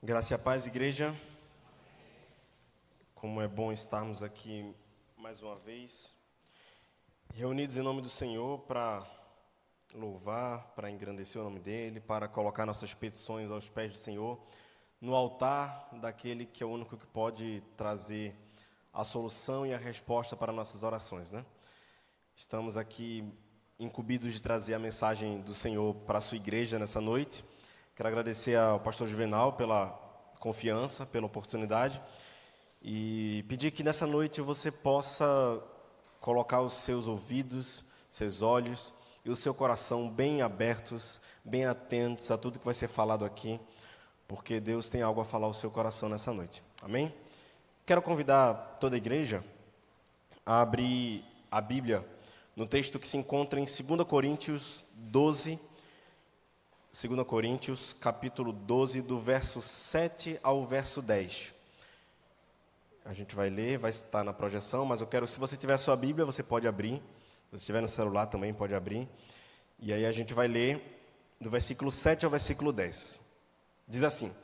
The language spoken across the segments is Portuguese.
Graça e a paz, igreja. Como é bom estarmos aqui mais uma vez, reunidos em nome do Senhor para louvar, para engrandecer o nome dEle, para colocar nossas petições aos pés do Senhor, no altar daquele que é o único que pode trazer a solução e a resposta para nossas orações, né? Estamos aqui incumbidos de trazer a mensagem do Senhor para a sua igreja nessa noite. Quero agradecer ao pastor Juvenal pela confiança, pela oportunidade e pedir que nessa noite você possa colocar os seus ouvidos, seus olhos e o seu coração bem abertos, bem atentos a tudo que vai ser falado aqui, porque Deus tem algo a falar ao seu coração nessa noite. Amém? Quero convidar toda a igreja a abrir a Bíblia no texto que se encontra em 2 Coríntios 12, 2 Coríntios, capítulo 12, do verso 7 ao verso 10. A gente vai ler, vai estar na projeção, mas eu quero, se você tiver a sua Bíblia, você pode abrir. Se você tiver no celular também, pode abrir. E aí a gente vai ler do versículo 7 ao versículo 10. Diz assim: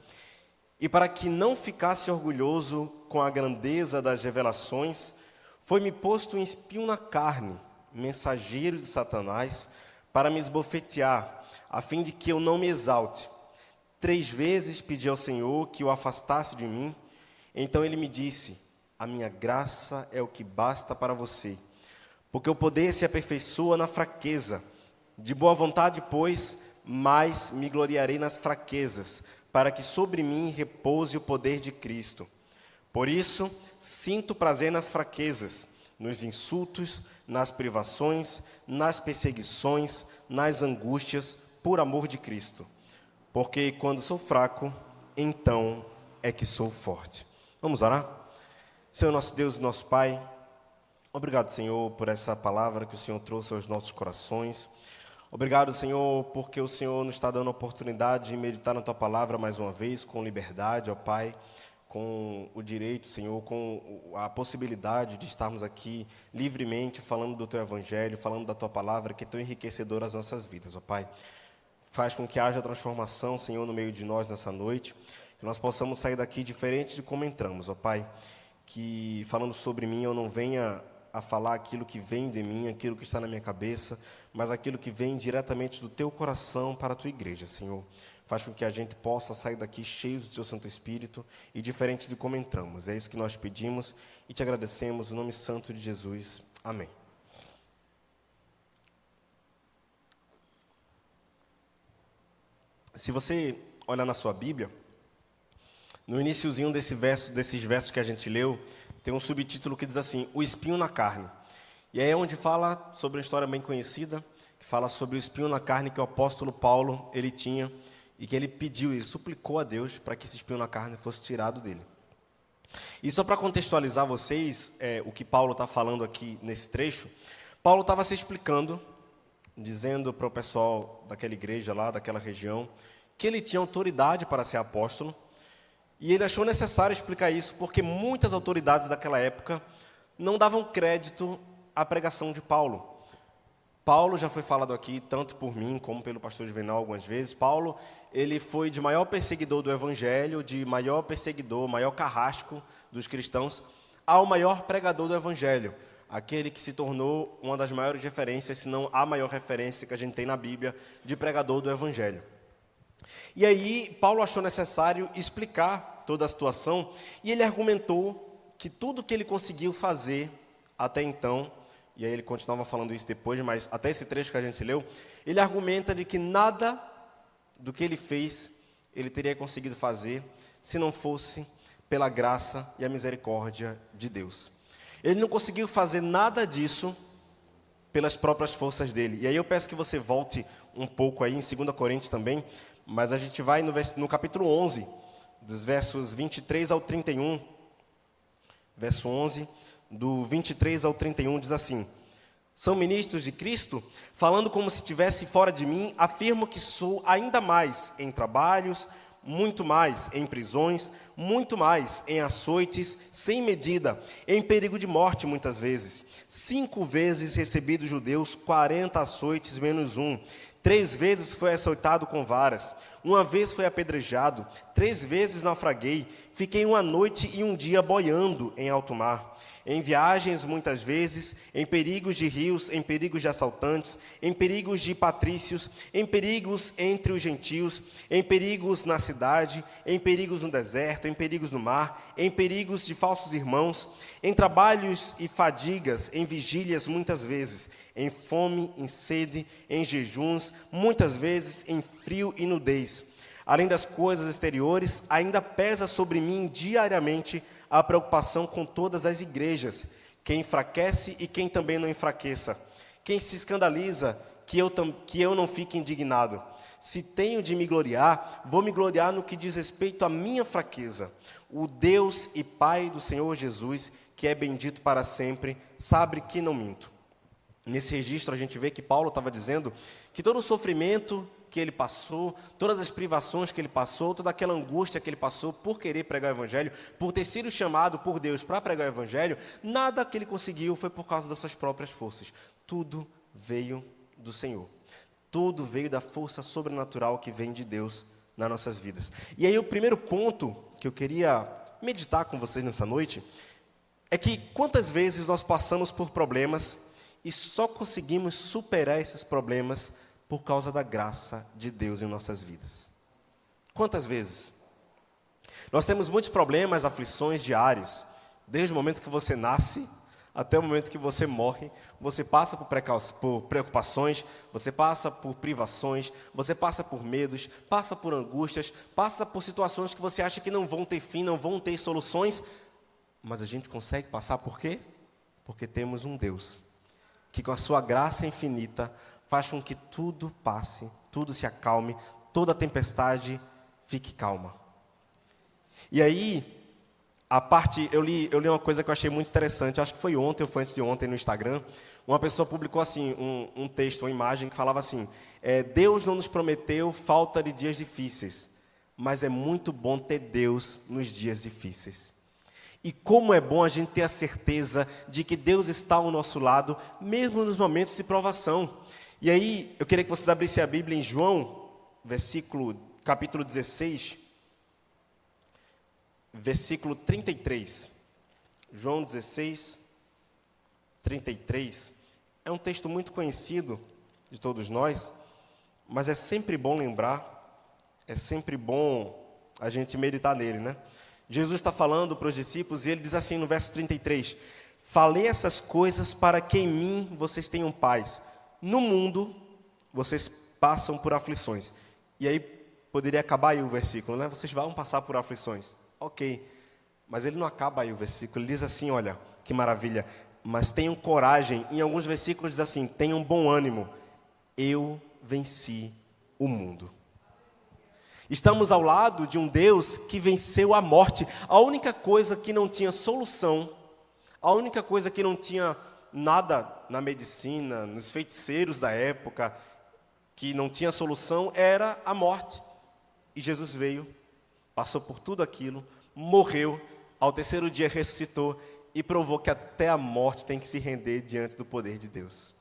E para que não ficasse orgulhoso com a grandeza das revelações, foi-me posto um espinho na carne, mensageiro de Satanás, para me esbofetear, a fim de que eu não me exalte. 3 vezes pedi ao Senhor que o afastasse de mim. Então ele me disse: a minha graça é o que basta para você, porque o poder se aperfeiçoa na fraqueza. De boa vontade, pois, mais me gloriarei nas fraquezas, para que sobre mim repouse o poder de Cristo. Por isso, sinto prazer nas fraquezas, nos insultos, nas privações, nas perseguições, nas angústias, por amor de Cristo. Porque quando sou fraco, então é que sou forte. Vamos orar? Senhor nosso Deus e nosso Pai, obrigado, Senhor, por essa palavra que o Senhor trouxe aos nossos corações. Obrigado, Senhor, porque o Senhor nos está dando a oportunidade de meditar na Tua palavra mais uma vez, com liberdade, ó Pai, com o direito, Senhor, com a possibilidade de estarmos aqui livremente falando do Teu Evangelho, falando da Tua palavra, que é tão enriquecedora às nossas vidas, ó Pai. Faz com que haja transformação, Senhor, no meio de nós nessa noite, que nós possamos sair daqui diferente de como entramos, ó Pai. Que falando sobre mim eu não venha a falar aquilo que vem de mim, aquilo que está na minha cabeça, mas aquilo que vem diretamente do Teu coração para a Tua igreja, Senhor. Faz com que a gente possa sair daqui cheios do Teu Santo Espírito e diferente de como entramos. É isso que nós pedimos e te agradecemos, no nome santo de Jesus. Amém. Se você olhar na sua Bíblia, no iniciozinho desses versos que a gente leu, tem um subtítulo que diz assim: o espinho na carne. E aí é onde fala sobre uma história bem conhecida, que fala sobre o espinho na carne que o apóstolo Paulo ele tinha, e que ele pediu, ele suplicou a Deus para que esse espinho na carne fosse tirado dele. E só para contextualizar vocês, o que Paulo está falando aqui nesse trecho, Paulo estava se explicando, dizendo para o pessoal daquela igreja lá, daquela região, que ele tinha autoridade para ser apóstolo, e ele achou necessário explicar isso, porque muitas autoridades daquela época não davam crédito à pregação de Paulo. Paulo já foi falado aqui, tanto por mim como pelo pastor Juvenal algumas vezes. Paulo, ele foi de maior perseguidor do evangelho, de maior perseguidor, maior carrasco dos cristãos, ao maior pregador do evangelho. Aquele que se tornou uma das maiores referências, se não a maior referência que a gente tem na Bíblia, de pregador do Evangelho. E aí, Paulo achou necessário explicar toda a situação, e ele argumentou que tudo que ele conseguiu fazer até então, e aí ele continuava falando isso depois, mas até esse trecho que a gente leu, ele argumenta de que nada do que ele fez, ele teria conseguido fazer, se não fosse pela graça e a misericórdia de Deus. Ele não conseguiu fazer nada disso pelas próprias forças dele. E aí eu peço que você volte um pouco aí em 2 Coríntios também, mas a gente vai no capítulo 11, dos versos 23 ao 31. Verso 11, do 23 ao 31, diz assim: São ministros de Cristo? Falando como se estivesse fora de mim, afirmo que sou ainda mais em trabalhos, muito mais em prisões, muito mais, em açoites sem medida, em perigo de morte muitas vezes. 5 vezes recebi dos judeus 40 açoites menos um. 3 vezes foi açoitado com varas. 1 vez foi apedrejado. 3 vezes naufraguei. Fiquei 1 noite e 1 dia boiando em alto mar. Em viagens, muitas vezes, em perigos de rios, em perigos de assaltantes, em perigos de patrícios, em perigos entre os gentios, em perigos na cidade, em perigos no deserto, em perigos no mar, em perigos de falsos irmãos, em trabalhos e fadigas, em vigílias muitas vezes, em fome, em sede, em jejuns, muitas vezes em frio e nudez. Além das coisas exteriores, ainda pesa sobre mim diariamente a preocupação com todas as igrejas, quem enfraquece e quem também não enfraqueça, quem se escandaliza, que eu não fique indignado. Se tenho de me gloriar, vou me gloriar no que diz respeito à minha fraqueza. O Deus e Pai do Senhor Jesus, que é bendito para sempre, sabe que não minto. Nesse registro a gente vê que Paulo estava dizendo que todo o sofrimento que ele passou, todas as privações que ele passou, toda aquela angústia que ele passou por querer pregar o Evangelho, por ter sido chamado por Deus para pregar o Evangelho, nada que ele conseguiu foi por causa das suas próprias forças. Tudo veio do Senhor. Tudo veio da força sobrenatural que vem de Deus nas nossas vidas. E aí o primeiro ponto que eu queria meditar com vocês nessa noite é que quantas vezes nós passamos por problemas e só conseguimos superar esses problemas por causa da graça de Deus em nossas vidas. Quantas vezes? Nós temos muitos problemas, aflições diários. Desde o momento que você nasce até o momento que você morre, você passa por preocupações, você passa por privações, você passa por medos, passa por angústias, passa por situações que você acha que não vão ter fim, não vão ter soluções. Mas a gente consegue passar por quê? Porque temos um Deus que com a sua graça infinita faz com que tudo passe, tudo se acalme, toda tempestade fique calma. E aí, eu li uma coisa que eu achei muito interessante, acho que foi ontem ou foi antes de ontem no Instagram, uma pessoa publicou assim, um texto, uma imagem que falava assim, Deus não nos prometeu falta de dias difíceis, mas é muito bom ter Deus nos dias difíceis. E como é bom a gente ter a certeza de que Deus está ao nosso lado, mesmo nos momentos de provação. E aí, eu queria que vocês abrissem a Bíblia em João, capítulo 16, versículo 33. João 16, 33. É um texto muito conhecido de todos nós, mas é sempre bom lembrar, é sempre bom a gente meditar nele, né? Jesus está falando para os discípulos e ele diz assim no verso 33, falei essas coisas para que em mim vocês tenham paz. No mundo, vocês passam por aflições. E aí, poderia acabar aí o versículo, né? Vocês vão passar por aflições. Ok, mas ele não acaba aí o versículo. Ele diz assim, olha, que maravilha. Mas tenham coragem. Em alguns versículos diz assim, tenham bom ânimo. Eu venci o mundo. Estamos ao lado de um Deus que venceu a morte. A única coisa que não tinha solução, a única coisa que não tinha nada na medicina, nos feiticeiros da época, que não tinha solução, era a morte. E Jesus veio, passou por tudo aquilo, morreu, ao terceiro dia ressuscitou e provou que até a morte tem que se render diante do poder de Deus.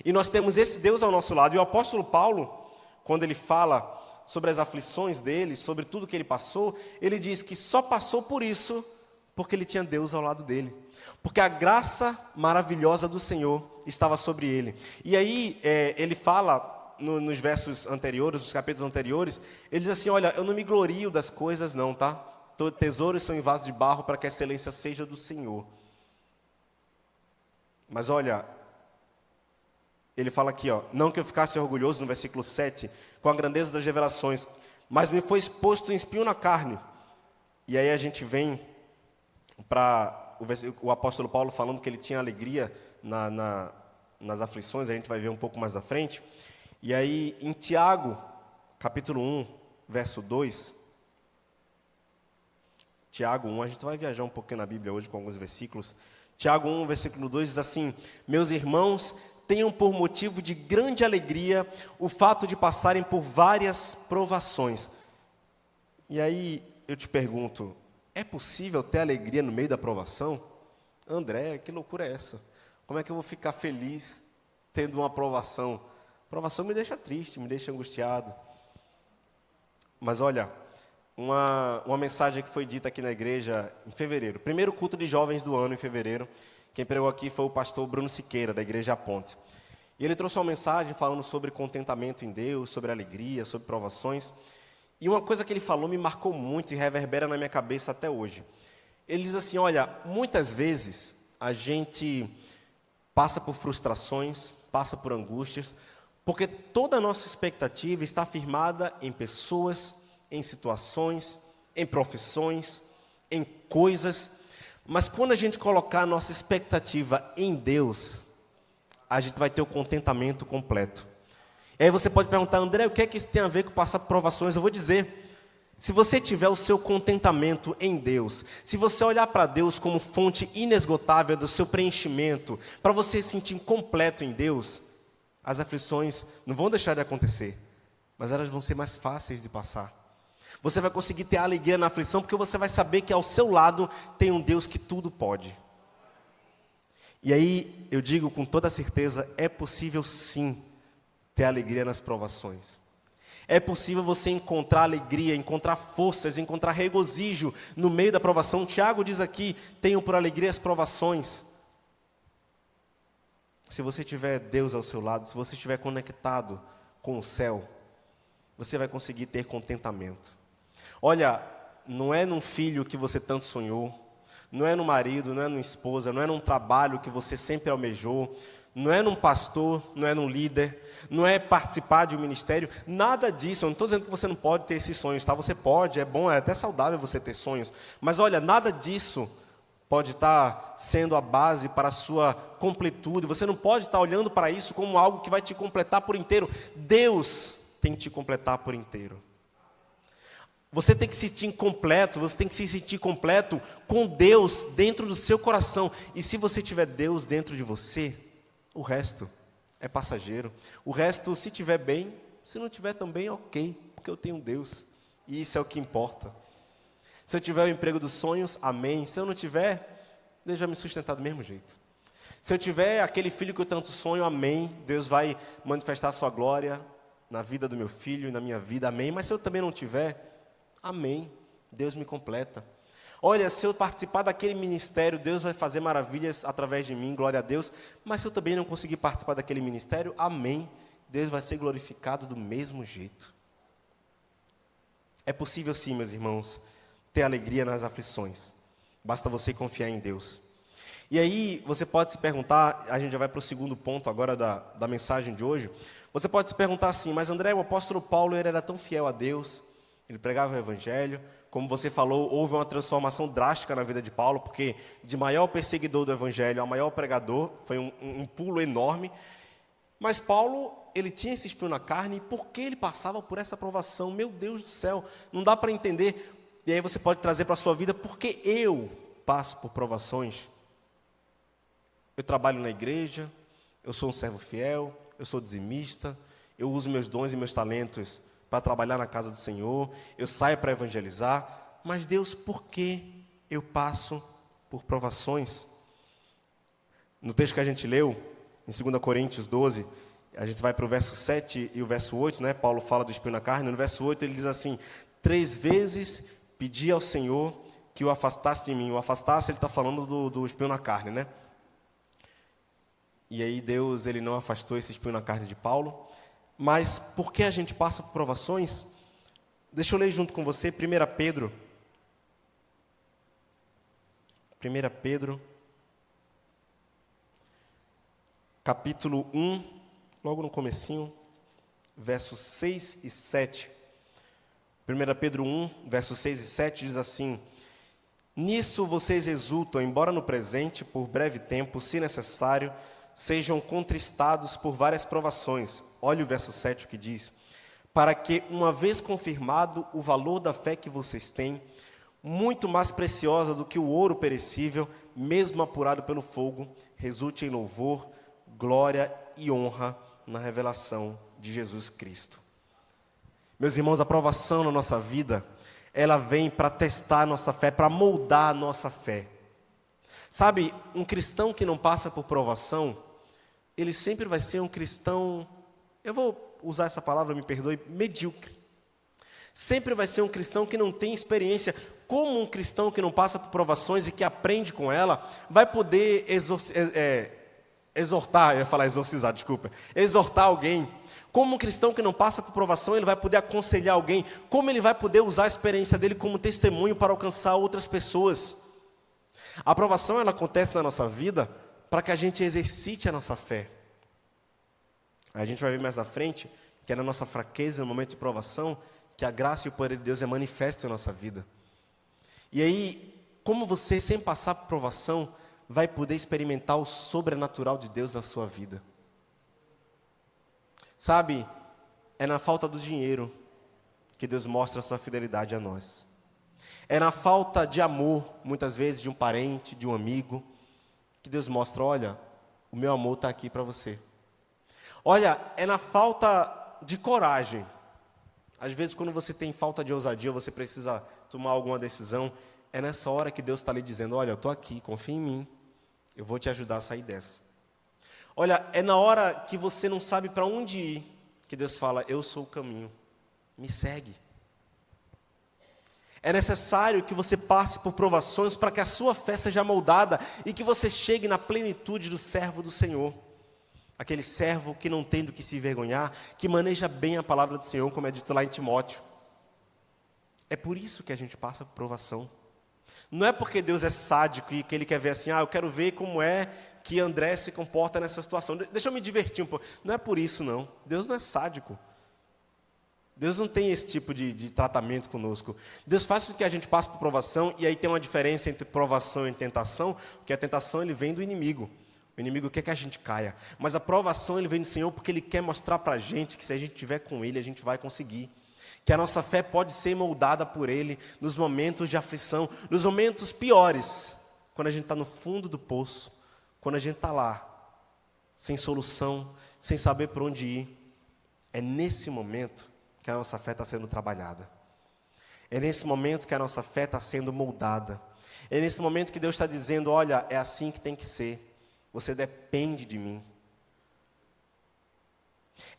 E nós temos esse Deus ao nosso lado. E o apóstolo Paulo, quando ele fala sobre as aflições dele, sobre tudo que ele passou, ele diz que só passou por isso porque ele tinha Deus ao lado dele. Porque a graça maravilhosa do Senhor estava sobre ele. E aí, ele fala, nos versos anteriores, nos capítulos anteriores, ele diz assim, olha, eu não me glorio das coisas não, tá? Tesouros são em vaso de barro para que a excelência seja do Senhor. Mas olha, ele fala aqui, ó, não que eu ficasse orgulhoso, no versículo 7, com a grandeza das revelações, mas me foi exposto um espinho na carne. E aí a gente vem para o apóstolo Paulo falando que ele tinha alegria nas aflições, a gente vai ver um pouco mais à frente. E aí em Tiago, capítulo 1, verso 2, Tiago 1, a gente vai viajar um pouquinho na Bíblia hoje com alguns versículos. Tiago 1, versículo 2 diz assim, meus irmãos, tenham por motivo de grande alegria o fato de passarem por várias provações. E aí eu te pergunto, é possível ter alegria no meio da provação? André, que loucura é essa? Como é que eu vou ficar feliz tendo uma provação? A provação me deixa triste, me deixa angustiado. Mas olha, uma mensagem que foi dita aqui na igreja em fevereiro. Primeiro culto de jovens do ano, em fevereiro. Quem pregou aqui foi o pastor Bruno Siqueira, da Igreja Ponte. E ele trouxe uma mensagem falando sobre contentamento em Deus, sobre alegria, sobre provações. E uma coisa que ele falou me marcou muito e reverbera na minha cabeça até hoje. Ele diz assim, olha, muitas vezes a gente passa por frustrações, passa por angústias, porque toda a nossa expectativa está firmada em pessoas, em situações, em profissões, em coisas. Mas quando a gente colocar a nossa expectativa em Deus, a gente vai ter o contentamento completo. E aí você pode perguntar, André, o que é que isso tem a ver com passar por provações? Eu vou dizer, se você tiver o seu contentamento em Deus, se você olhar para Deus como fonte inesgotável do seu preenchimento, para você se sentir completo em Deus, as aflições não vão deixar de acontecer, mas elas vão ser mais fáceis de passar. Você vai conseguir ter alegria na aflição, porque você vai saber que ao seu lado tem um Deus que tudo pode. E aí, eu digo com toda certeza, é possível sim ter alegria nas provações. É possível você encontrar alegria, encontrar forças, encontrar regozijo no meio da provação. Tiago diz aqui, tenham por alegria as provações. Se você tiver Deus ao seu lado, se você estiver conectado com o céu, você vai conseguir ter contentamento. Olha, não é num filho que você tanto sonhou, não é no marido, não é numa esposa, não é num trabalho que você sempre almejou, não é num pastor, não é num líder, não é participar de um ministério, nada disso. Eu não estou dizendo que você não pode ter esses sonhos, tá? Você pode, é bom, é até saudável você ter sonhos, mas olha, nada disso pode estar sendo a base para a sua completude. Você não pode estar olhando para isso como algo que vai te completar por inteiro. Deus tem que te completar por inteiro. Você tem que se sentir completo, você tem que se sentir completo com Deus dentro do seu coração. E se você tiver Deus dentro de você, o resto é passageiro. O resto, se tiver bem, se não tiver também, ok, porque eu tenho Deus. E isso é o que importa. Se eu tiver o emprego dos sonhos, amém. Se eu não tiver, Deus vai me sustentar do mesmo jeito. Se eu tiver aquele filho que eu tanto sonho, amém. Deus vai manifestar a sua glória na vida do meu filho e na minha vida, amém. Mas se eu também não tiver, amém, Deus me completa. Olha, se eu participar daquele ministério, Deus vai fazer maravilhas através de mim, glória a Deus. Mas se eu também não conseguir participar daquele ministério, amém, Deus vai ser glorificado do mesmo jeito. É possível sim, meus irmãos, ter alegria nas aflições. Basta você confiar em Deus. E aí, você pode se perguntar, a gente já vai para o segundo ponto agora da mensagem de hoje. Você pode se perguntar assim, mas André, o apóstolo Paulo ele era tão fiel a Deus, ele pregava o evangelho, como você falou, houve uma transformação drástica na vida de Paulo, porque de maior perseguidor do evangelho a maior pregador, foi um pulo enorme. Mas Paulo, ele tinha esse espinho na carne, e por que ele passava por essa provação? Meu Deus do céu, não dá para entender. E aí você pode trazer para a sua vida, por que eu passo por provações? Eu trabalho na igreja, eu sou um servo fiel, eu sou dizimista, eu uso meus dons e meus talentos para trabalhar na casa do Senhor, eu saio para evangelizar, mas Deus, por que eu passo por provações? No texto que a gente leu, em 2 Coríntios 12, a gente vai para o verso 7 e o verso 8, né? Paulo fala do espinho na carne, no verso 8 ele diz assim, 3 vezes pedi ao Senhor que o afastasse de mim. O afastasse, ele está falando do espinho na carne, né? E aí Deus, ele não afastou esse espinho na carne de Paulo. Mas por que a gente passa por provações? Deixa eu ler junto com você, 1 Pedro. 1 Pedro, capítulo 1, logo no comecinho, versos 6 e 7. 1 Pedro 1, versos 6 e 7 diz assim, nisso vocês exultam, embora no presente, por breve tempo, se necessário, sejam contristados por várias provações. Olha o verso 7 o que diz. Para que, uma vez confirmado o valor da fé que vocês têm, muito mais preciosa do que o ouro perecível, mesmo apurado pelo fogo, resulte em louvor, glória e honra na revelação de Jesus Cristo. Meus irmãos, a provação na nossa vida, ela vem para testar a nossa fé, para moldar a nossa fé. Sabe, um cristão que não passa por provação, ele sempre vai ser um cristão, eu vou usar essa palavra, me perdoe, medíocre. Sempre vai ser um cristão que não tem experiência. Como um cristão que não passa por provações e que aprende com ela, vai poder exortar, eu ia falar exorcizar, desculpa, exortar alguém. Como um cristão que não passa por provação, ele vai poder aconselhar alguém. Como ele vai poder usar a experiência dele como testemunho para alcançar outras pessoas. A provação, ela acontece na nossa vida para que a gente exercite a nossa fé. A gente vai ver mais à frente que é na nossa fraqueza, no momento de provação, que a graça e o poder de Deus é manifesto em nossa vida. E aí, como você, sem passar por provação, vai poder experimentar o sobrenatural de Deus na sua vida? Sabe, é na falta do dinheiro que Deus mostra a sua fidelidade a nós. É na falta de amor, muitas vezes, de um parente, de um amigo, que Deus mostra, olha, o meu amor está aqui para você. Olha, é na falta de coragem. Às vezes, quando você tem falta de ousadia, você precisa tomar alguma decisão, é nessa hora que Deus está lhe dizendo, olha, eu estou aqui, confia em mim, eu vou te ajudar a sair dessa. Olha, é na hora que você não sabe para onde ir, que Deus fala, eu sou o caminho, me segue. É necessário que você passe por provações para que a sua fé seja moldada e que você chegue na plenitude do servo do Senhor. Aquele servo que não tem do que se envergonhar, que maneja bem a palavra do Senhor, como é dito lá em Timóteo. É por isso que a gente passa por provação. Não é porque Deus é sádico e que Ele quer ver assim, eu quero ver como é que André se comporta nessa situação. Deixa eu me divertir um pouco. Não é por isso, não. Deus não é sádico. Deus não tem esse tipo de tratamento conosco. Deus faz com que a gente passe por provação, e aí tem uma diferença entre provação e tentação, porque a tentação ele vem do inimigo. O inimigo quer que a gente caia. Mas a provação ele vem do Senhor porque Ele quer mostrar para a gente que se a gente estiver com Ele, a gente vai conseguir. Que a nossa fé pode ser moldada por Ele nos momentos de aflição, nos momentos piores, quando a gente está no fundo do poço, quando a gente está lá, sem solução, sem saber por onde ir. É nesse momento que a nossa fé está sendo trabalhada. É nesse momento que a nossa fé está sendo moldada. É nesse momento que Deus está dizendo, olha, é assim que tem que ser. Você depende de mim.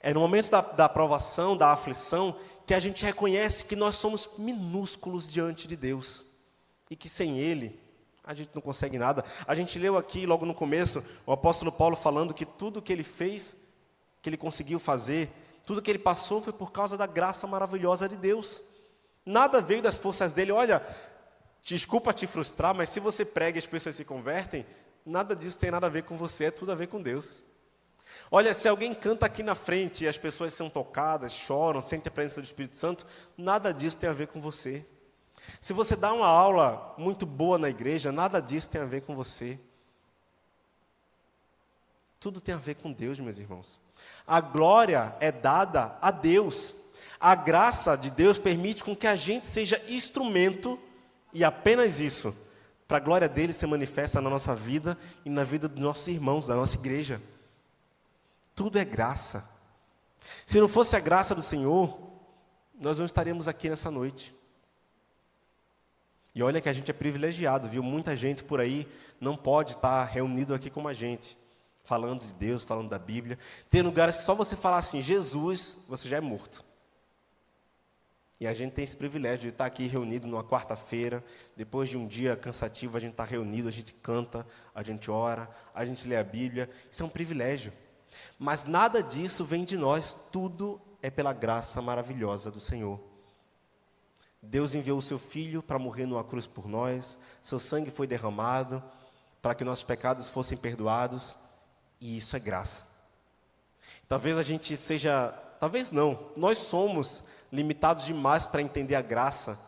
É no momento da provação, da aflição, que a gente reconhece que nós somos minúsculos diante de Deus. E que sem Ele, a gente não consegue nada. A gente leu aqui, logo no começo, o apóstolo Paulo falando que tudo que ele fez, que ele conseguiu fazer, tudo que ele passou foi por causa da graça maravilhosa de Deus. Nada veio das forças dele. Olha, desculpa te frustrar, mas se você prega e as pessoas se convertem, nada disso tem nada a ver com você, é tudo a ver com Deus. Olha, se alguém canta aqui na frente e as pessoas são tocadas, choram, sentem a presença do Espírito Santo, nada disso tem a ver com você. Se você dá uma aula muito boa na igreja, nada disso tem a ver com você. Tudo tem a ver com Deus, meus irmãos. A glória é dada a Deus. A graça de Deus permite com que a gente seja instrumento, e apenas isso, para a glória dele ser manifesta na nossa vida e na vida dos nossos irmãos, da nossa igreja. Tudo é graça. Se não fosse a graça do Senhor, nós não estaríamos aqui nessa noite. E olha que a gente é privilegiado, viu? Muita gente por aí não pode estar reunido aqui como a gente, falando de Deus, falando da Bíblia. Tem lugares que só você falar assim, Jesus, você já é morto. E a gente tem esse privilégio de estar aqui reunido numa quarta-feira, depois de um dia cansativo, a gente está reunido, a gente canta, a gente ora, a gente lê a Bíblia. Isso é um privilégio. Mas nada disso vem de nós, tudo é pela graça maravilhosa do Senhor. Deus enviou o seu Filho para morrer numa cruz por nós, seu sangue foi derramado para que nossos pecados fossem perdoados, e isso é graça. Talvez a gente seja, talvez não, nós somos limitados demais para entender a graça,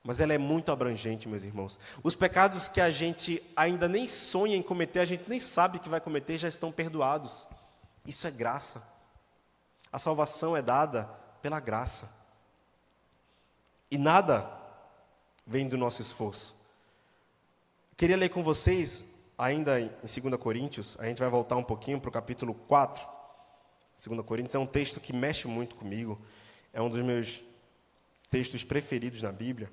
mas ela é muito abrangente, meus irmãos. Os pecados que a gente ainda nem sonha em cometer, a gente nem sabe que vai cometer, já estão perdoados. Isso é graça. A salvação é dada pela graça. E nada vem do nosso esforço. Queria ler com vocês, ainda em 2 Coríntios, a gente vai voltar um pouquinho para o capítulo 4. 2 Coríntios é um texto que mexe muito comigo. É um dos meus textos preferidos na Bíblia.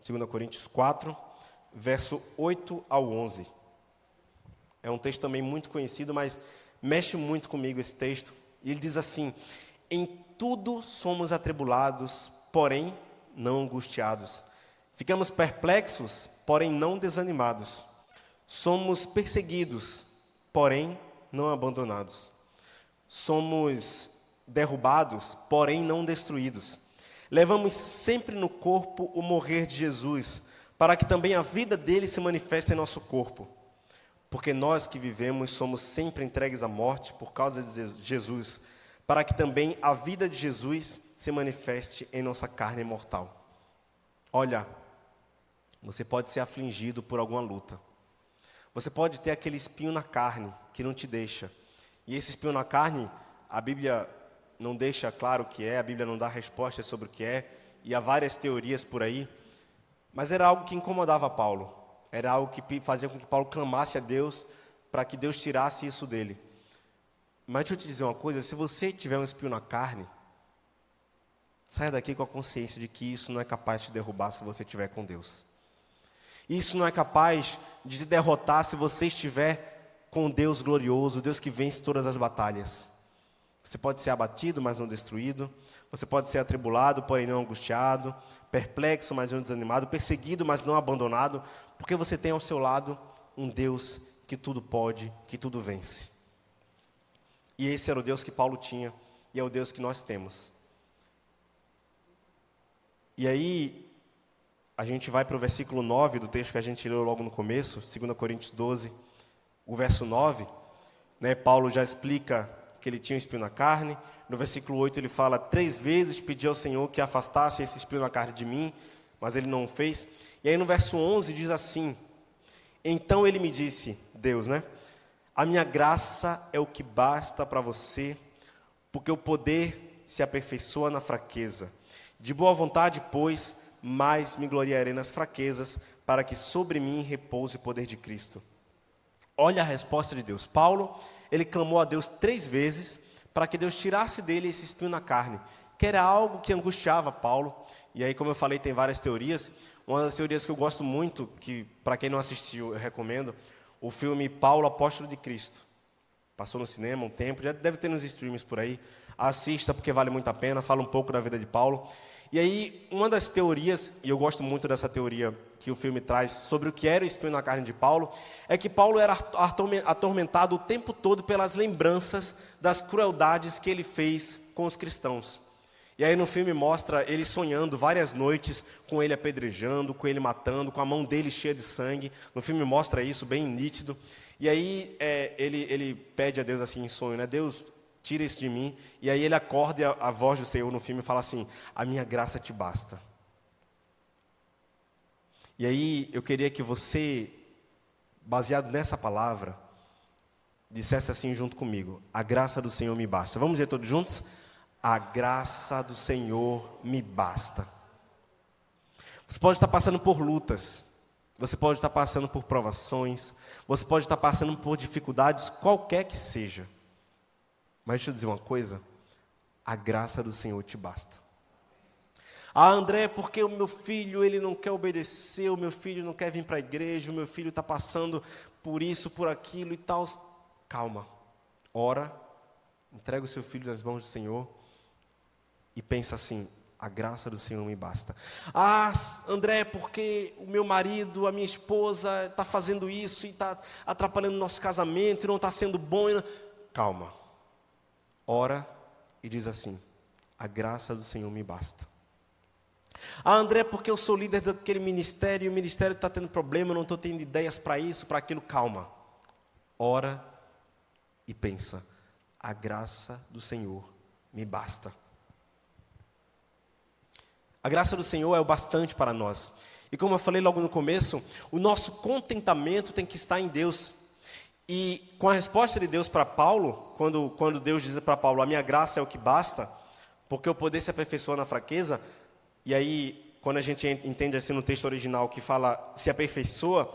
2 Coríntios 4, verso 8 ao 11. É um texto também muito conhecido, mas mexe muito comigo esse texto. E ele diz assim: em tudo somos atribulados, porém não angustiados. Ficamos perplexos, porém não desanimados. Somos perseguidos, porém não abandonados. Somos derrubados, porém não destruídos. Levamos sempre no corpo o morrer de Jesus, para que também a vida dele se manifeste em nosso corpo. Porque nós que vivemos somos sempre entregues à morte por causa de Jesus, para que também a vida de Jesus se manifeste em nossa carne mortal. Olha, você pode ser afligido por alguma luta. Você pode ter aquele espinho na carne que não te deixa. E esse espinho na carne, a Bíblia não deixa claro o que é, a Bíblia não dá respostas sobre o que é, e há várias teorias por aí. Mas era algo que incomodava Paulo. Era algo que fazia com que Paulo clamasse a Deus para que Deus tirasse isso dele. Mas deixa eu te dizer uma coisa: se você tiver um espinho na carne, saia daqui com a consciência de que isso não é capaz de te derrubar se você estiver com Deus. Isso não é capaz de te derrotar se você estiver com Deus glorioso, Deus que vence todas as batalhas. Você pode ser abatido, mas não destruído. Você pode ser atribulado, porém não angustiado. Perplexo, mas não desanimado. Perseguido, mas não abandonado. Porque você tem ao seu lado um Deus que tudo pode, que tudo vence. E esse era o Deus que Paulo tinha, e é o Deus que nós temos. E aí, a gente vai para o versículo 9 do texto que a gente leu logo no começo, 2 Coríntios 12, o verso 9. Paulo já explica que ele tinha um espinho na carne. No versículo 8 ele fala: 3 vezes pedi ao Senhor que afastasse esse espinho na carne de mim, mas ele não o fez. E aí no verso 11 diz assim: então ele me disse, Deus, a minha graça é o que basta para você, porque o poder se aperfeiçoa na fraqueza. De boa vontade, pois, mais me gloriarei nas fraquezas, para que sobre mim repouse o poder de Cristo. Olha a resposta de Deus. Paulo, ele clamou a Deus 3 vezes para que Deus tirasse dele esse espinho na carne, que era algo que angustiava Paulo. E aí, como eu falei, tem várias teorias. Uma das teorias que eu gosto muito, que para quem não assistiu, eu recomendo, o filme Paulo, Apóstolo de Cristo. Passou no cinema um tempo, já deve ter nos streams por aí. Assista, porque vale muito a pena, fala um pouco da vida de Paulo. E aí, uma das teorias, e eu gosto muito dessa teoria que o filme traz, sobre o que era o espinho na carne de Paulo, é que Paulo era atormentado o tempo todo pelas lembranças das crueldades que ele fez com os cristãos. E aí no filme mostra ele sonhando várias noites com ele apedrejando, com ele matando, com a mão dele cheia de sangue. No filme mostra isso bem nítido. E aí ele pede a Deus assim em sonho, Deus, tira isso de mim. E aí ele acorda e a voz do Senhor no filme fala assim: a minha graça te basta. E aí eu queria que você, baseado nessa palavra, dissesse assim junto comigo: a graça do Senhor me basta. Vamos dizer todos juntos? A graça do Senhor me basta. Você pode estar passando por lutas, você pode estar passando por provações, você pode estar passando por dificuldades, qualquer que seja. Mas deixa eu dizer uma coisa: a graça do Senhor te basta. André, porque o meu filho ele não quer obedecer, o meu filho não quer vir para a igreja, o meu filho está passando por isso, por aquilo e tal. Calma, ora, entrega o seu filho nas mãos do Senhor e pensa assim: a graça do Senhor me basta. André, porque o meu marido, a minha esposa está fazendo isso e está atrapalhando o nosso casamento e não está sendo bom. Calma, ora e diz assim: a graça do Senhor me basta. André, porque eu sou líder daquele ministério e o ministério está tendo problema, eu não estou tendo ideias para isso, para aquilo. Calma, ora e pensa: a graça do Senhor me basta. A graça do Senhor é o bastante para nós. E como eu falei logo no começo, o nosso contentamento tem que estar em Deus. E com a resposta de Deus para Paulo, quando Deus diz para Paulo: a minha graça é o que basta, porque o poder se aperfeiçoa na fraqueza. E aí, quando a gente entende assim no texto original que fala se aperfeiçoa,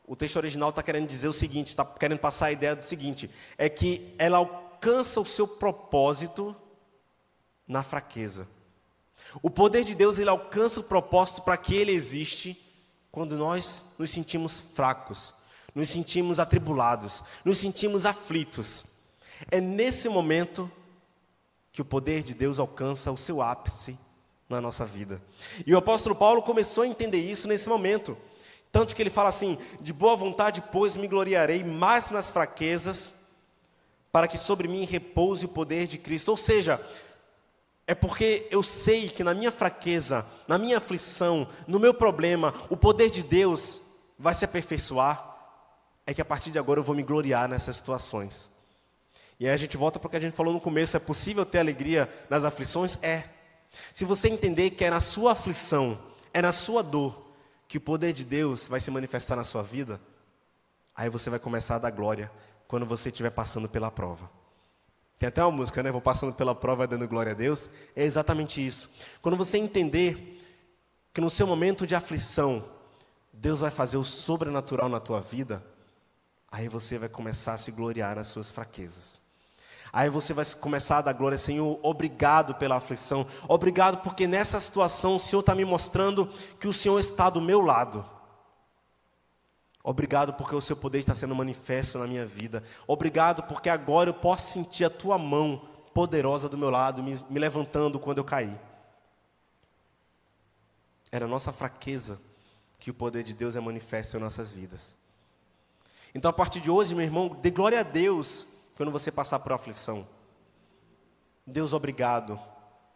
o texto original está querendo dizer o seguinte, está querendo passar a ideia do seguinte: é que ela alcança o seu propósito na fraqueza. O poder de Deus, ele alcança o propósito para que ele existe quando nós nos sentimos fracos, nos sentimos atribulados, nos sentimos aflitos. É nesse momento que o poder de Deus alcança o seu ápice na nossa vida. E o apóstolo Paulo começou a entender isso nesse momento. Tanto que ele fala assim: de boa vontade, pois, me gloriarei mais nas fraquezas, para que sobre mim repouse o poder de Cristo. Ou seja, é porque eu sei que na minha fraqueza, na minha aflição, no meu problema, o poder de Deus vai se aperfeiçoar. É que a partir de agora eu vou me gloriar nessas situações. E aí a gente volta para o que a gente falou no começo: é possível ter alegria nas aflições? É. Se você entender que é na sua aflição, é na sua dor, que o poder de Deus vai se manifestar na sua vida, aí você vai começar a dar glória quando você estiver passando pela prova. Tem até uma música, né? Vou passando pela prova dando glória a Deus. É exatamente isso. Quando você entender que no seu momento de aflição, Deus vai fazer o sobrenatural na tua vida, aí você vai começar a se gloriar nas suas fraquezas. Aí você vai começar a dar glória: Senhor, obrigado pela aflição. Obrigado porque nessa situação o Senhor está me mostrando que o Senhor está do meu lado. Obrigado porque o seu poder está sendo manifesto na minha vida. Obrigado porque agora eu posso sentir a tua mão poderosa do meu lado, me levantando quando eu cair. É na nossa fraqueza que o poder de Deus é manifesto em nossas vidas. Então, a partir de hoje, meu irmão, dê glória a Deus quando você passar por aflição. Deus, obrigado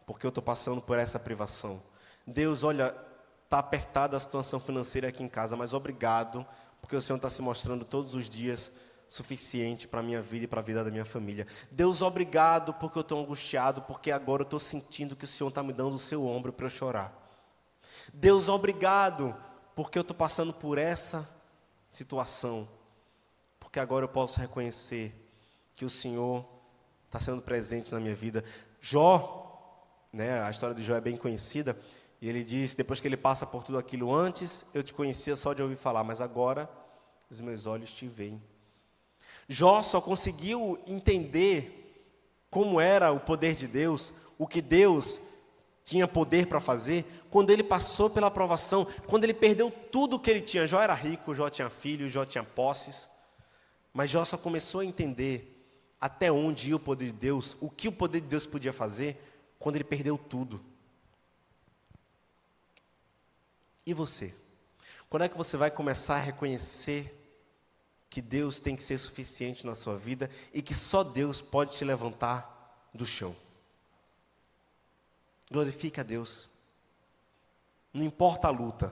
porque eu estou passando por essa privação. Deus, olha, está apertada a situação financeira aqui em casa, mas obrigado porque o Senhor está se mostrando todos os dias suficiente para a minha vida e para a vida da minha família. Deus, obrigado porque eu estou angustiado, porque agora eu estou sentindo que o Senhor está me dando o seu ombro para eu chorar. Deus, obrigado porque eu estou passando por essa situação, porque agora eu posso reconhecer que o Senhor está sendo presente na minha vida. Jó, né, a história de Jó é bem conhecida, e ele diz, depois que ele passa por tudo aquilo: antes eu te conhecia só de ouvir falar, mas agora os meus olhos te veem. Jó só conseguiu entender como era o poder de Deus, o que Deus tinha poder para fazer, quando ele passou pela provação, quando ele perdeu tudo o que ele tinha. Jó era rico, Jó tinha filhos, Jó tinha posses, mas Jó só começou a entender até onde ia o poder de Deus, o que o poder de Deus podia fazer, quando ele perdeu tudo. E você? Quando é que você vai começar a reconhecer que Deus tem que ser suficiente na sua vida e que só Deus pode te levantar do chão? Glorifique a Deus. Não importa a luta.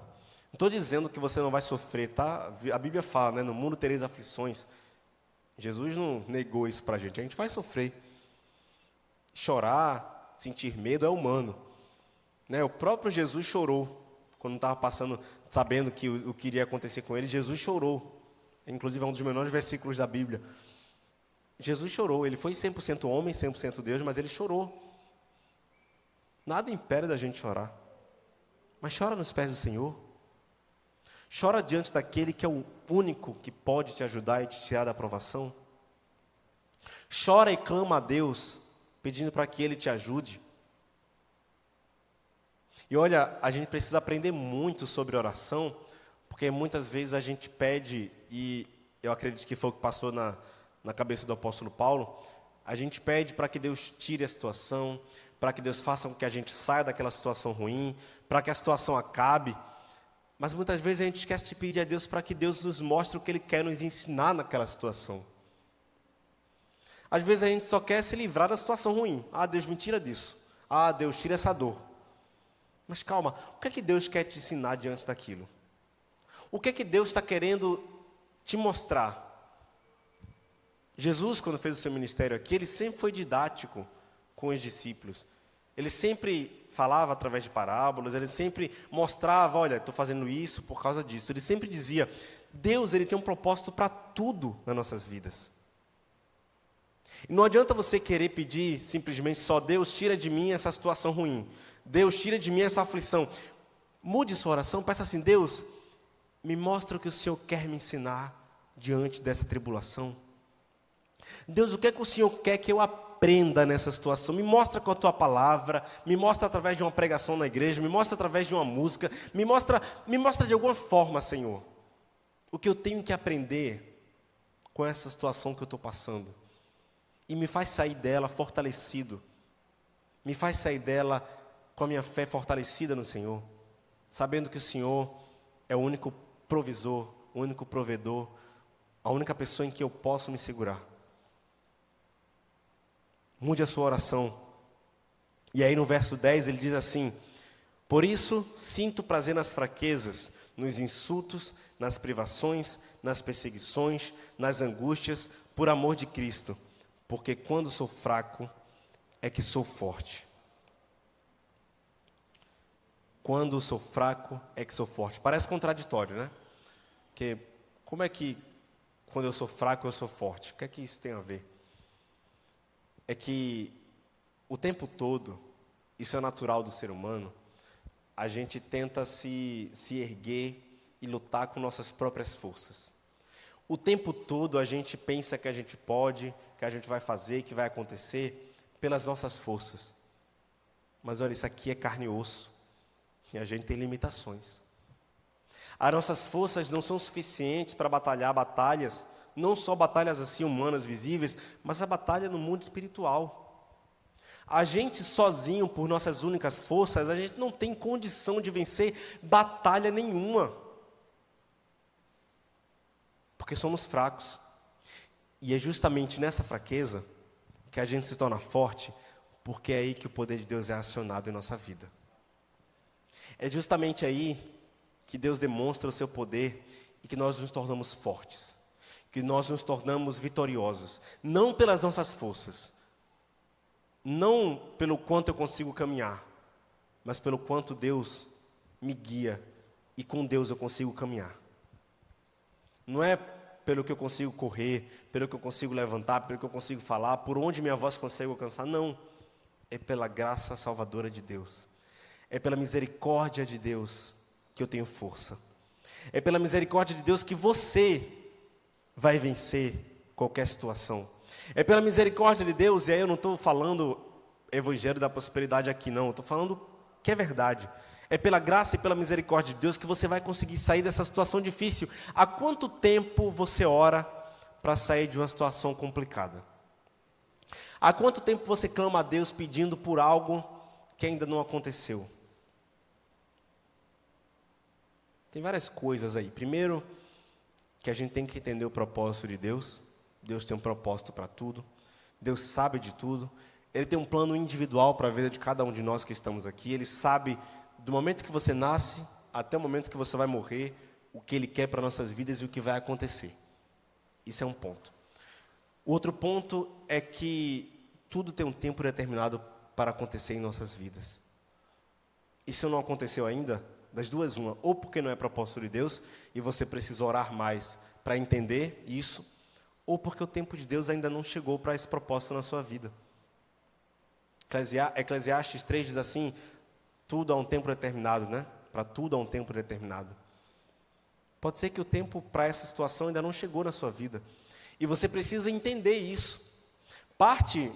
Não estou dizendo que você não vai sofrer, tá? A Bíblia fala, né? No mundo tereis aflições. Jesus não negou isso para a gente vai sofrer. Chorar, sentir medo é humano, né? O próprio Jesus chorou quando estava passando, sabendo que o que iria acontecer com ele. Jesus chorou. Inclusive é um dos menores versículos da Bíblia. Jesus chorou, ele foi 100% homem, 100% Deus, mas ele chorou. Nada impede da gente chorar, mas chora nos pés do Senhor. Chora diante daquele que é o único que pode te ajudar e te tirar da provação. Chora e clama a Deus, pedindo para que Ele te ajude. E olha, a gente precisa aprender muito sobre oração, porque muitas vezes a gente pede, e eu acredito que foi o que passou na cabeça do apóstolo Paulo, a gente pede para que Deus tire a situação, para que Deus faça com que a gente saia daquela situação ruim, para que a situação acabe. Mas muitas vezes a gente esquece de pedir a Deus para que Deus nos mostre o que Ele quer nos ensinar naquela situação. Às vezes a gente só quer se livrar da situação ruim. Ah, Deus, me tira disso. Ah, Deus, tira essa dor. Mas calma, o que é que Deus quer te ensinar diante daquilo? O que é que Deus está querendo te mostrar? Jesus, quando fez o seu ministério aqui, Ele sempre foi didático com os discípulos. Ele sempre falava através de parábolas, Ele sempre mostrava, olha, estou fazendo isso por causa disso. Ele sempre dizia, Deus, Ele tem um propósito para tudo nas nossas vidas. E não adianta você querer pedir simplesmente só, Deus, tira de mim essa situação ruim. Deus, tira de mim essa aflição. Mude sua oração, peça assim, Deus, me mostra o que o Senhor quer me ensinar diante dessa tribulação. Deus, o que é que o Senhor quer que eu aprenda aprenda nessa situação. Me mostra com a tua palavra, me mostra através de uma pregação na igreja, me mostra através de uma música, me mostra de alguma forma, Senhor, o que eu tenho que aprender com essa situação que eu estou passando. E me faz sair dela fortalecido. Me faz sair dela com a minha fé fortalecida no Senhor, sabendo que o Senhor é o único provisor, o único provedor, a única pessoa em que eu posso me segurar. Mude a sua oração. E aí no verso 10 ele diz assim: por isso sinto prazer nas fraquezas, nos insultos, nas privações, nas perseguições, nas angústias, por amor de Cristo, porque quando sou fraco é que sou forte. Quando sou fraco é que sou forte. Parece contraditório, né? Porque como é que quando eu sou fraco eu sou forte? O que é que isso tem a ver? É que o tempo todo, isso é natural do ser humano, a gente tenta se erguer e lutar com nossas próprias forças. O tempo todo a gente pensa que a gente pode, que a gente vai fazer, que vai acontecer pelas nossas forças. Mas olha, isso aqui é carne e osso, e a gente tem limitações. As nossas forças não são suficientes para batalhar batalhas, não só batalhas assim humanas, visíveis, mas a batalha no mundo espiritual. A gente sozinho, por nossas únicas forças, a gente não tem condição de vencer batalha nenhuma. Porque somos fracos. E é justamente nessa fraqueza que a gente se torna forte, porque é aí que o poder de Deus é acionado em nossa vida. É justamente aí que Deus demonstra o seu poder e que nós nos tornamos fortes. Que nós nos tornamos vitoriosos, não pelas nossas forças, não pelo quanto eu consigo caminhar, mas pelo quanto Deus me guia e com Deus eu consigo caminhar. Não é pelo que eu consigo correr, pelo que eu consigo levantar, pelo que eu consigo falar, por onde minha voz consegue alcançar, não. É pela graça salvadora de Deus, é pela misericórdia de Deus que eu tenho força, é pela misericórdia de Deus que você vai vencer qualquer situação. É pela misericórdia de Deus, e aí eu não estou falando evangelho da prosperidade aqui não, eu estou falando que é verdade. É pela graça e pela misericórdia de Deus que você vai conseguir sair dessa situação difícil. Há quanto tempo você ora para sair de uma situação complicada? Há quanto tempo você clama a Deus pedindo por algo que ainda não aconteceu? Tem várias coisas aí. Primeiro, que a gente tem que entender o propósito de Deus. Deus tem um propósito para tudo. Deus sabe de tudo. Ele tem um plano individual para a vida de cada um de nós que estamos aqui. Ele sabe do momento que você nasce até o momento que você vai morrer, o que Ele quer para nossas vidas e o que vai acontecer. Isso é um ponto. O outro ponto é que tudo tem um tempo determinado para acontecer em nossas vidas. E se não aconteceu ainda, das duas uma, ou porque não é propósito de Deus e você precisa orar mais para entender isso, ou porque o tempo de Deus ainda não chegou para esse propósito na sua vida. Eclesiastes 3 diz assim: tudo há um tempo determinado, né? Para tudo há um tempo determinado. Pode ser que o tempo para essa situação ainda não chegou na sua vida. E você precisa entender isso. Parte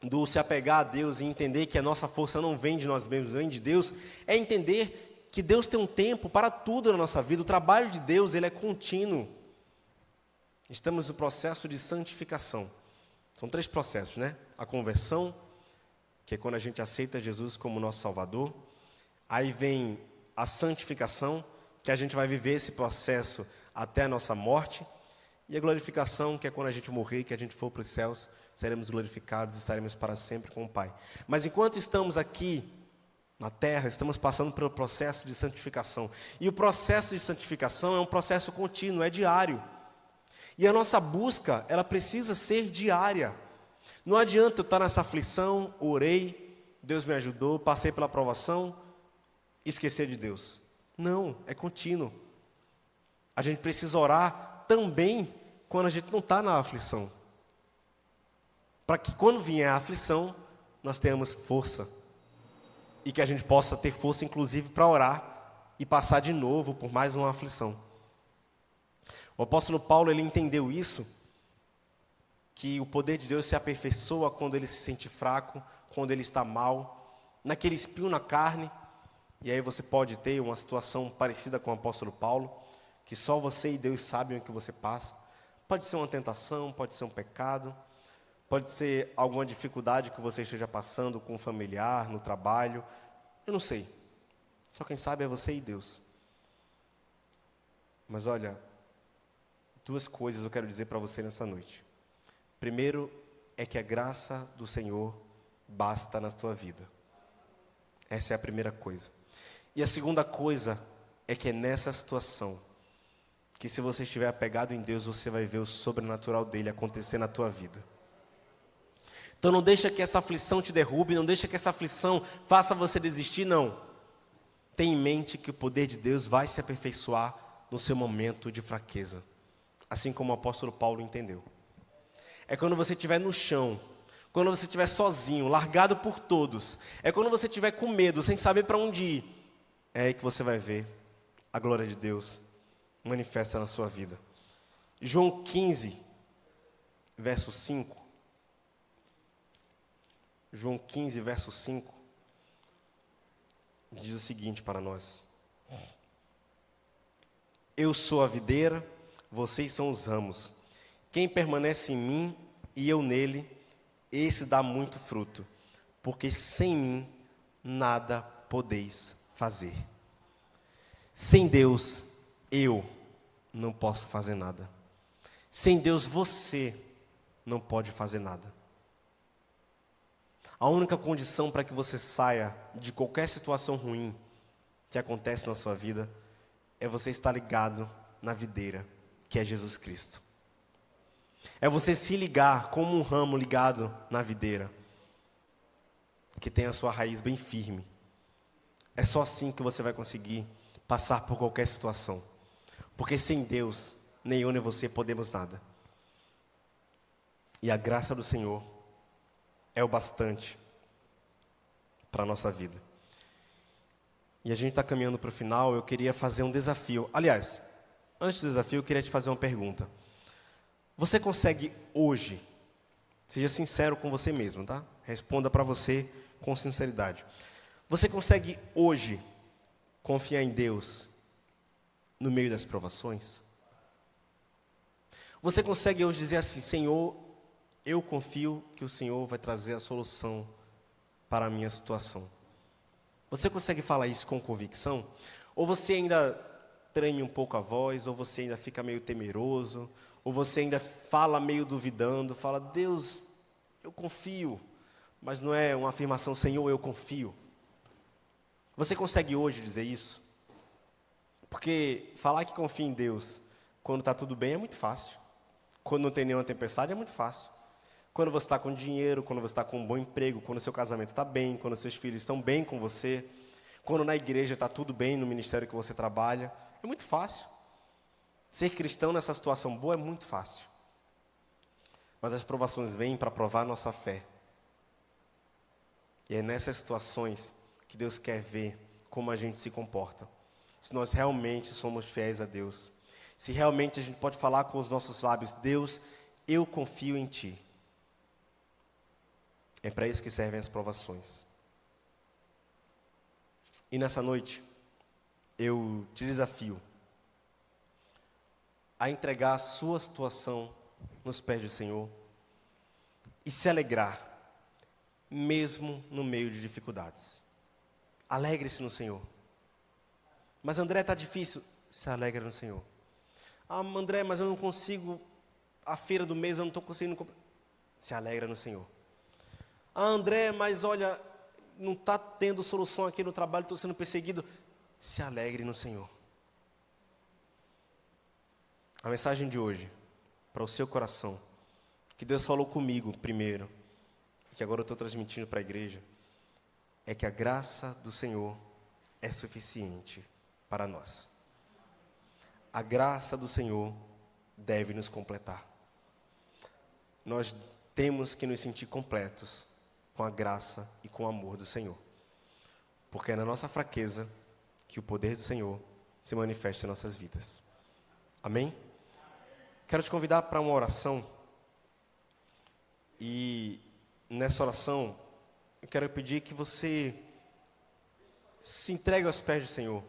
do se apegar a Deus e entender que a nossa força não vem de nós mesmos, vem de Deus, é entender que Deus tem um tempo para tudo na nossa vida. O trabalho de Deus, ele é contínuo. Estamos no processo de santificação. São 3 processos, né? A conversão, que é quando a gente aceita Jesus como nosso Salvador. Aí vem a santificação, que a gente vai viver esse processo até a nossa morte. E a glorificação, que é quando a gente morrer, que a gente for para os céus, seremos glorificados e estaremos para sempre com o Pai. Mas enquanto estamos aqui na terra, estamos passando pelo processo de santificação. E o processo de santificação é um processo contínuo, é diário. E a nossa busca, ela precisa ser diária. Não adianta eu estar nessa aflição, orei, Deus me ajudou, passei pela provação, esquecer de Deus. Não, é contínuo. A gente precisa orar também quando a gente não está na aflição. Para que quando vier a aflição, nós tenhamos força. E que a gente possa ter força, inclusive, para orar e passar de novo por mais uma aflição. O apóstolo Paulo, ele entendeu isso, que o poder de Deus se aperfeiçoa quando ele se sente fraco, quando ele está mal, naquele espinho na carne. E aí você pode ter uma situação parecida com o apóstolo Paulo, que só você e Deus sabem o que você passa. Pode ser uma tentação, pode ser um pecado, pode ser alguma dificuldade que você esteja passando com um familiar, no trabalho. Eu não sei. Só quem sabe é você e Deus. Mas olha, duas coisas eu quero dizer para você nessa noite. Primeiro é que a graça do Senhor basta na tua vida. Essa é a primeira coisa. E a segunda coisa é que é nessa situação que, se você estiver apegado em Deus, você vai ver o sobrenatural dele acontecer na tua vida. Então não deixa que essa aflição te derrube, não deixa que essa aflição faça você desistir, não. Tenha em mente que o poder de Deus vai se aperfeiçoar no seu momento de fraqueza. Assim como o apóstolo Paulo entendeu. É quando você estiver no chão, quando você estiver sozinho, largado por todos. É quando você estiver com medo, sem saber para onde ir. É aí que você vai ver a glória de Deus manifesta na sua vida. João 15, verso 5. João 15, verso 5. Diz o seguinte para nós: eu sou a videira, vocês são os ramos. Quem permanece em mim e eu nele, esse dá muito fruto, porque sem mim nada podeis fazer. Sem Deus, eu não posso fazer nada. Sem Deus, você não pode fazer nada. A única condição para que você saia de qualquer situação ruim que acontece na sua vida é você estar ligado na videira, que é Jesus Cristo. É você se ligar como um ramo ligado na videira, que tem a sua raiz bem firme. É só assim que você vai conseguir passar por qualquer situação. Porque sem Deus, nem eu nem você podemos nada. E a graça do Senhor é o bastante para a nossa vida. E a gente está caminhando para o final. Eu queria fazer um desafio. Aliás, antes do desafio, eu queria te fazer uma pergunta. Você consegue hoje, seja sincero com você mesmo, tá? Responda para você com sinceridade. Você consegue hoje confiar em Deus no meio das provações? Você consegue hoje dizer assim: Senhor, eu confio que o Senhor vai trazer a solução para a minha situação? Você consegue falar isso com convicção? Ou você ainda treme um pouco a voz, ou você ainda fica meio temeroso, ou você ainda fala meio duvidando, fala: Deus, eu confio, mas não é uma afirmação: Senhor, eu confio. Você consegue hoje dizer isso? Porque falar que confia em Deus quando está tudo bem é muito fácil. Quando não tem nenhuma tempestade é muito fácil. Quando você está com dinheiro, quando você está com um bom emprego, quando o seu casamento está bem, quando seus filhos estão bem com você, quando na igreja está tudo bem, no ministério que você trabalha, é muito fácil. Ser cristão nessa situação boa é muito fácil. Mas as provações vêm para provar a nossa fé. E é nessas situações que Deus quer ver como a gente se comporta. Se nós realmente somos fiéis a Deus. Se realmente a gente pode falar com os nossos lábios: Deus, eu confio em Ti. É para isso que servem as provações. E nessa noite, eu te desafio a entregar a sua situação nos pés do Senhor e se alegrar, mesmo no meio de dificuldades. Alegre-se no Senhor. Mas André, está difícil. Se alegra no Senhor. Ah, André, mas eu não consigo, a feira do mês eu não estou conseguindo comprar. Se alegra no Senhor. Ah, André, mas olha, não está tendo solução aqui no trabalho, estou sendo perseguido. Se alegre no Senhor. A mensagem de hoje, para o seu coração, que Deus falou comigo primeiro, que agora eu estou transmitindo para a igreja, é que a graça do Senhor é suficiente para nós. A graça do Senhor deve nos completar. Nós temos que nos sentir completos com a graça e com o amor do Senhor. Porque é na nossa fraqueza que o poder do Senhor se manifesta em nossas vidas. Amém? Quero te convidar para uma oração. E nessa oração, eu quero pedir que você se entregue aos pés do Senhor.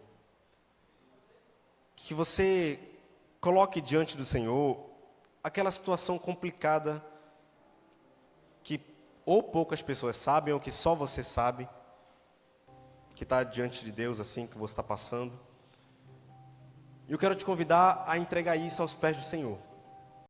Que você coloque diante do Senhor aquela situação complicada que ou poucas pessoas sabem, ou que só você sabe, que está diante de Deus, assim, que você está passando. E eu quero te convidar a entregar isso aos pés do Senhor.